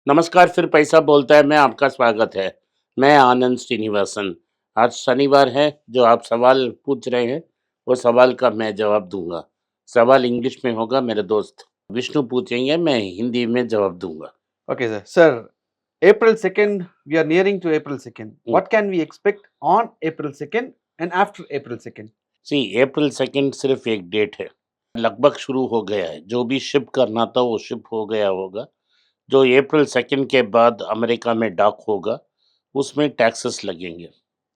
नमस्कार, फिर पैसा बोलता है में आपका स्वागत है। मैं आनंद श्रीनिवासन। आज शनिवार है, जो आप सवाल पूछ रहे हैं, वो सवाल का मैं जवाब दूँगा। सवाल इंग्लिश में होगा, मेरे दोस्त विष्णु पूछेंगे, मैं हिंदी में जवाब दूँगा। Okay, sir. Sir, April 2nd, we are nearing to April 2nd. Hmm, What can we expect on April 2nd and after April 2nd? सी अप्रैल 2 सिर्फ़ एक डेट है, लगभग शुरू हो गया है। जो भी शिप करना था, वो शिप हो गया होगा। जो अप्रैल 2 के बाद अमेरिका में डॉक होगा, उसमें टैक्सेस लगेंगे।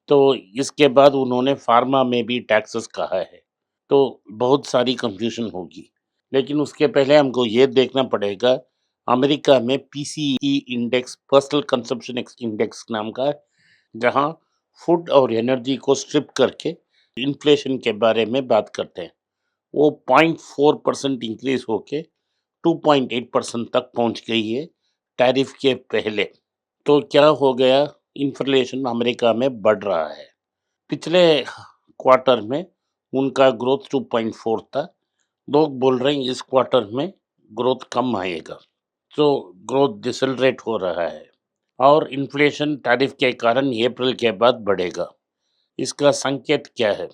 तो इसके बाद उन्होंने फार्मा में भी टैक्सेस कहा है, तो बहुत सारी कंफ्यूजन होगी। लेकिन उसके पहले हमको ये देखना पड़ेगा, अमेरिका में PCE index, personal consumption index नाम का, जहाँ फूड और एनर्जी को स्ट्रिप करके इन्फ्लेशन के बारे में बात करते हैं। वो 0.4% इंक्रीज होके 2.8% तक पहुंच गई है टैरिफ के पहले। तो क्या हो गया, इन्फ्लेशन अमेरिका में बढ़ रहा है। पिछले क्वार्टर में उनका ग्रोथ 2.4 था। लोग बोल रहे हैं इस क्वार्टर में ग्रोथ कम आएगा, तो ग्रोथ डिसलरेट हो रहा है और इन्फ्लेशन टैरिफ के कारण अप्रैल के बाद बढ़ेगा। इसका संकेत क्या है?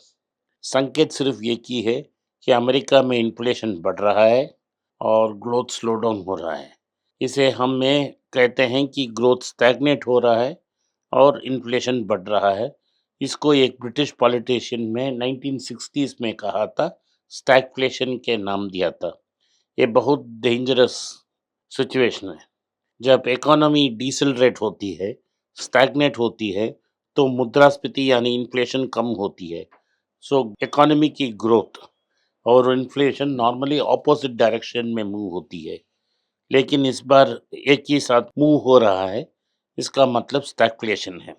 संकेत सिर्फ एक ही है कि अमेरिका में इन्फ्लेशन बढ़ रहा है और ग्रोथ स्लो डाउन हो रहा है। इसे हमें कहते हैं कि ग्रोथ स्टैग्नेट हो रहा है और इन्फ्लेशन बढ़ रहा है। इसको एक ब्रिटिश पॉलिटिशियन में 1960s में कहा था, स्टैगफ्लेशन के नाम दिया था। ये बहुत डेंजरस सिचुएशन है। जब इकोनॉमी डिसेलरेट होती है, स्टैग्नेट होती है, तो मुद्रास्फीति यानी इन्फ्लेशन कम होती है। सो इकोनॉमी की ग्रोथ और इन्फ्लेशन नॉर्मली ऑपोजिट डायरेक्शन में मूव होती है, लेकिन इस बार एक ही साथ मूव हो रहा है। इसका मतलब स्टैगफ्लेशन है।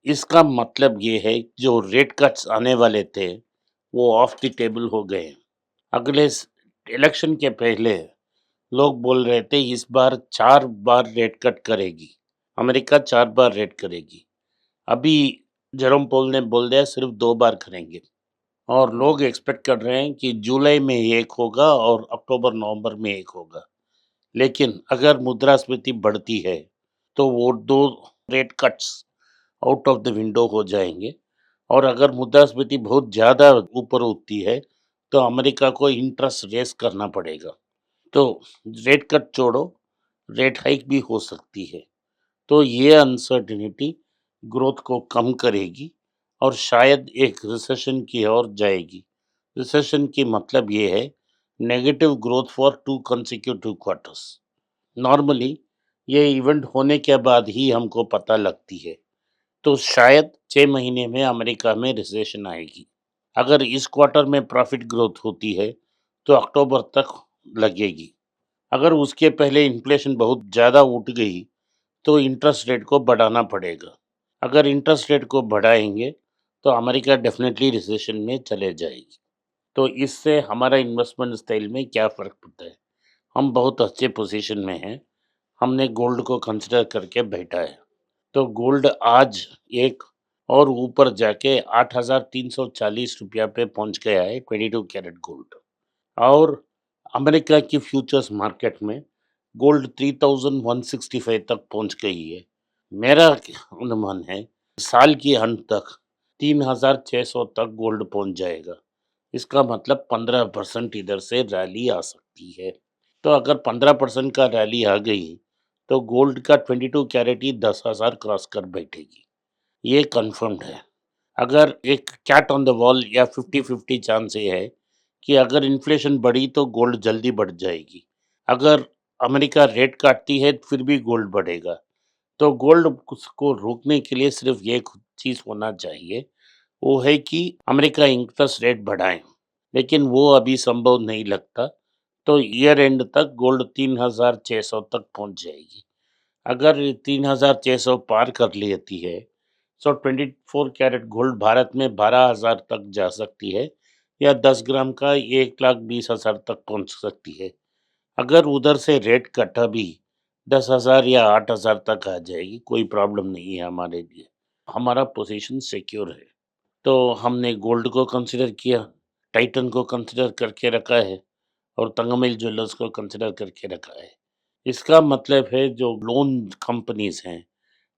इसका मतलब ये है, जो रेट कट्स आने वाले थे, वो ऑफ द टेबल हो गए। अगले इलेक्शन के पहले लोग बोल रहे थे इस बार 4 बार रेट कट करेगी, अमेरिका 4 बार रेट करेगी। अभी जेरोम पोल ने बोल दिया सिर्फ 2 बार करेंगे और लोग एक्सपेक्ट कर रहे हैं कि जुलाई में एक होगा और अक्टूबर नवंबर में एक होगा। लेकिन अगर मुद्रास्फीति बढ़ती है, तो वो 2 rate cuts out of the window हो जाएँगे और अगर मुद्रास्फीति बहुत ज़्यादा ऊपर उठती है, तो अमेरिका को इंटरेस्ट रेज़ करना पड़ेगा। तो रेट कट छोड़ो, रेट हाइक भी हो सकती है। तो ये अनसर्टेनिटी ग्रोथ को कम करेगी और शायद एक रिसेशन की ओर जाएगी। रिसेशन की मतलब ये है, negative growth for 2 consecutive quarters. Normally ये इवेंट होने के बाद ही हमको पता लगती है। तो शायद 6 महीने में अमेरिका में रिसेशन आएगी। अगर इस क्वार्टर में प्रॉफिट ग्रोथ होती है, तो अक्टूबर तक लगेगी। अगर उसके पहले इन्फ्लेशन बहुत ज़्यादा उठ गई, तो इंटरेस्ट रेट को बढ़ाना पड़ेगा। अगर इंटरेस्ट रेट को बढ़ाएँगे, तो अमेरिका डेफ़िनेटली रिसेशन में चले जाएगी। तो इससे हमारा इन्वेस्टमेंट स्टाइल में क्या फ़र्क पड़ता है? हम बहुत अच्छे पोज़ीशन में हैं। हमने गोल्ड को कंसीडर करके बैठा है। तो गोल्ड आज एक और ऊपर जाके ₹8,340 पे पहुँच गया है, 22 कैरेट गोल्ड। और अमेरिका की फ्यूचर्स मार्केट में गोल्ड 3165 तक पहुंच गई है। मेरा अनुमान है, साल की अंत तक 3600 तक गोल्ड पहुंच जाएगा। इसका मतलब 15% इधर से रैली आ सकती है। तो अगर 15% का रैली आ गई, तो गोल्ड का 22 कैरेट ही 10,000 क्रॉस कर बैठेगी। ये कंफर्म्ड है। अगर एक कैट ऑन द वॉल या 50-50 चांस ये है कि अगर इन्फ्लेशन बढ़ी तो गोल्ड जल्दी बढ़ जाएगी। अगर अमेरिका रेट काटती है फिर भी गोल्ड बढ़ेगा। तो गोल्ड उसको रोकने के लिए सिर्फ एक चीज़ होना चाहिए, वो है कि अमेरिका इंटरेस्ट रेट बढ़ाएँ। लेकिन वो अभी संभव नहीं लगता। तो ईयर एंड तक गोल्ड 3,600 तक पहुँच जाएगी। अगर 3,600 पार कर लेती है, सो 24 कैरेट गोल्ड भारत में 12,000 तक जा सकती है या 10 ग्राम का 1,20,000 तक पहुंच सकती है। अगर उधर से रेट कटा भी 10,000 या 8,000 तक आ जाएगी, कोई प्रॉब्लम नहीं है हमारे लिए। हमारा पोजीशन सिक्योर है। तो हमने गोल्ड को कंसिडर किया, टाइटन को कंसिडर करके रखा है और तंगमेल ज्वेलर्स को कंसिडर करके रखा है। इसका मतलब है जो लोन कंपनीज़ हैं,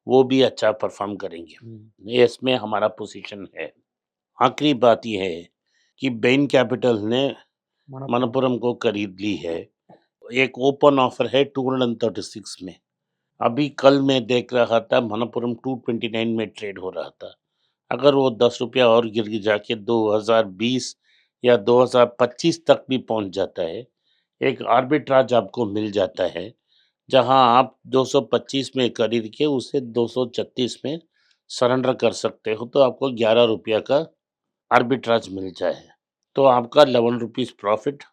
वो भी अच्छा परफ़ॉर्म करेंगे। ये इसमें हमारा पोज़ीशन है। आखिरी बात ये है कि बेन कैपिटल ने मनपुरम। मनप्पुरम को खरीद ली है। एक ओपन ऑफ़र है 236 में। अभी कल मैं देख रहा था मनप्पुरम 229 में ट्रेड हो रहा था। अगर वो ₹10 और गिर जाके 2020 या 2025 तक भी पहुँच जाता है, एक आर्बिट्राज आपको मिल जाता है, जहाँ आप 225 में खरीद के उसे 236 में सरेंडर कर सकते हो, तो आपको ₹11 का आर्बिट्राज मिल जाए। तो आपका ₹11 प्रॉफ़िट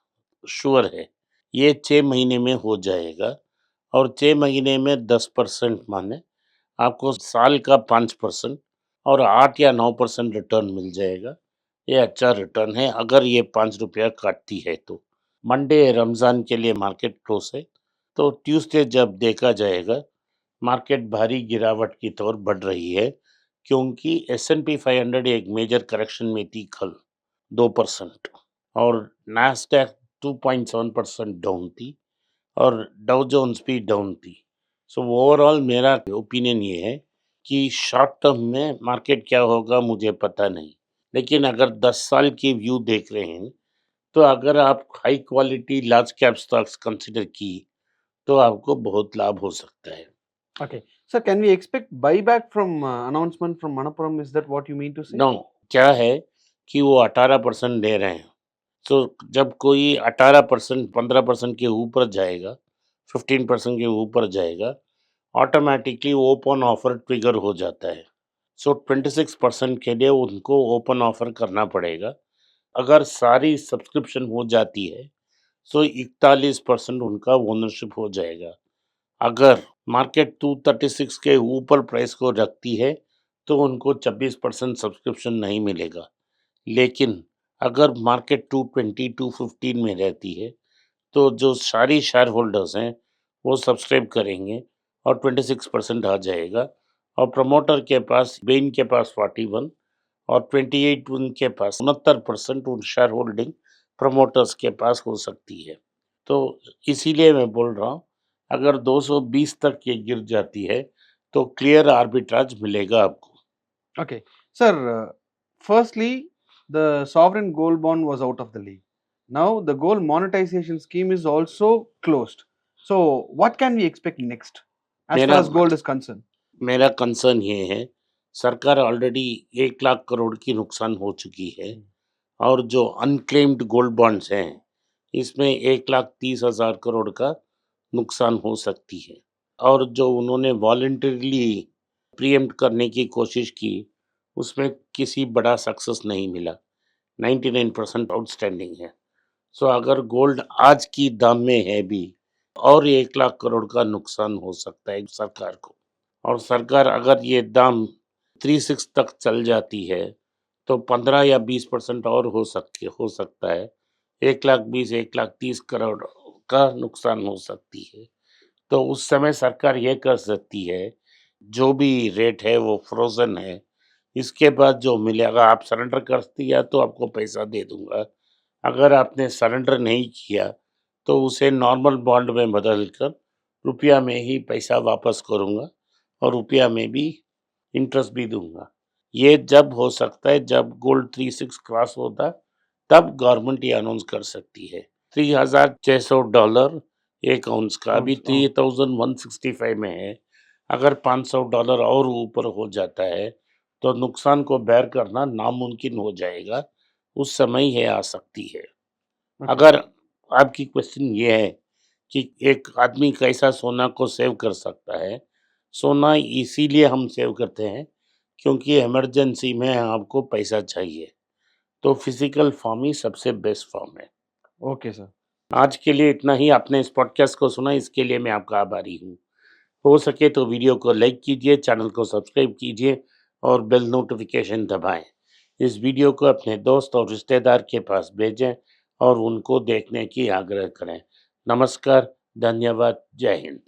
श्योर है। ये 6 महीने में हो जाएगा और 6 महीने में 10% माने आपको साल का 5% और 8 या 9% रिटर्न मिल जाएगा। ये अच्छा रिटर्न है अगर ये ₹5 काटती है तो। मंडे रमज़ान के लिए मार्केट क्लोज़ है, तो ट्यूसडे जब देखा जाएगा, मार्केट भारी गिरावट की तरफ बढ़ रही है, क्योंकि एस&पी 500 एक मेजर करेक्शन में थी कल 2% और नैस्डैक 2.7% डाउन थी और डाउ जोन्स भी डाउन थी। सो ओवरऑल मेरा ओपिनियन ये है कि शॉर्ट टर्म में मार्केट क्या होगा मुझे पता नहीं। लेकिन अगर 10 साल की व्यू देख रहे हैं, तो अगर आप high quality large cap stocks consider की, तो आपको बहुत लाभ हो सकता है। Okay. Sir, can we expect buyback from announcement from Manappuram? Is that what you mean to say? No, क्या है कि वो 18% दे रहे हैं। सो जब कोई 18% 15% के ऊपर जाएगा, 15% के ऊपर जाएगा, ऑटोमैटिकली ओपन ऑफर ट्रिगर हो जाता है। सो 26% के लिए उनको ओपन ऑफर करना पड़ेगा। अगर सारी सब्सक्रिप्शन हो जाती है, सो 41% उनका ओनरशिप हो जाएगा। अगर मार्केट 236 के ऊपर प्राइस को रखती है, तो उनको 26% सब्सक्रिप्शन नहीं मिलेगा। लेकिन अगर मार्केट 220, 215 में रहती है, तो जो सारी शेयर होल्डर्स हैं, वो सब्सक्राइब करेंगे और 26% आ जाएगा और प्रमोटर के पास बेन के पास 41 और 28 उनके पास 69% उन शेयर होल्डिंग प्रमोटर्स के पास हो सकती है। तो इसीलिए मैं बोल रहा हूँ, अगर 220 तक ये गिर जाती है, तो क्लियर आर्बिट्राज मिलेगा आपको। Okay. Sir, firstly, the sovereign gold bond was out of the league. Now, the gold monetization scheme is also closed. So, what can we expect next as far मेरा as gold is concerned? मेरा concern ये है, सरकार already 1 lakh crore की नुकसान हो चुकी है और जो अनक्लेम्ड गोल्ड बॉन्ड्स हैं, इसमें 1,30,000 करोड़ का नुकसान हो सकती है और जो उन्होंने वॉलंटरीली प्रीएम्प्ट करने की कोशिश की, उसमें किसी बड़ा सक्सेस नहीं मिला। 99% आउटस्टैंडिंग है। सो अगर गोल्ड आज की दाम में है भी और 1 लाख करोड़ का नुकसान हो सकता है सरकार को और सरकार अगर ये दाम 36 तक चल जाती है, तो 15 या 20% और हो सकता है। 1,20,000 1,30,000 करोड़ का नुकसान हो सकती है। तो उस समय सरकार ये कर सकती है, जो भी रेट है वो फ्रोज़न है, इसके बाद जो मिलेगा आप सरेंडर कर दिया तो आपको पैसा दे दूँगा। अगर आपने सरेंडर नहीं किया, तो उसे नॉर्मल बॉन्ड में बदल कर रुपया में ही पैसा वापस करूँगा और रुपया में भी इंटरेस्ट भी दूँगा। ये जब हो सकता है जब गोल्ड 36 क्रॉस होता, तब गवर्नमेंट ये अनाउंस कर सकती है। $3,600 1 आउंस का अभी Ounce, oh, 3,165 में है। अगर $500 और ऊपर हो जाता है, तो नुकसान को बेयर करना नामुमकिन हो जाएगा। उस समय ये आ सकती है। okay. अगर आपकी क्वेश्चन ये है कि एक आदमी कैसा सोना को सेव कर सकता है, सोना इसीलिए हम सेव करते हैं क्योंकि इमरजेंसी में आपको पैसा चाहिए, तो फिजिकल फॉर्म ही सबसे बेस्ट फॉर्म है। Okay, sir. आज के लिए इतना ही। आपने इस पॉडकास्ट को सुना, इसके लिए मैं आपका आभारी हूँ। हो सके तो वीडियो को लाइक कीजिए, चैनल को सब्सक्राइब कीजिए और बेल नोटिफिकेशन दबाएं। इस वीडियो को अपने दोस्त और रिश्तेदार के पास भेजें और उनको देखने की आग्रह करें। नमस्कार, धन्यवाद, जय हिंद।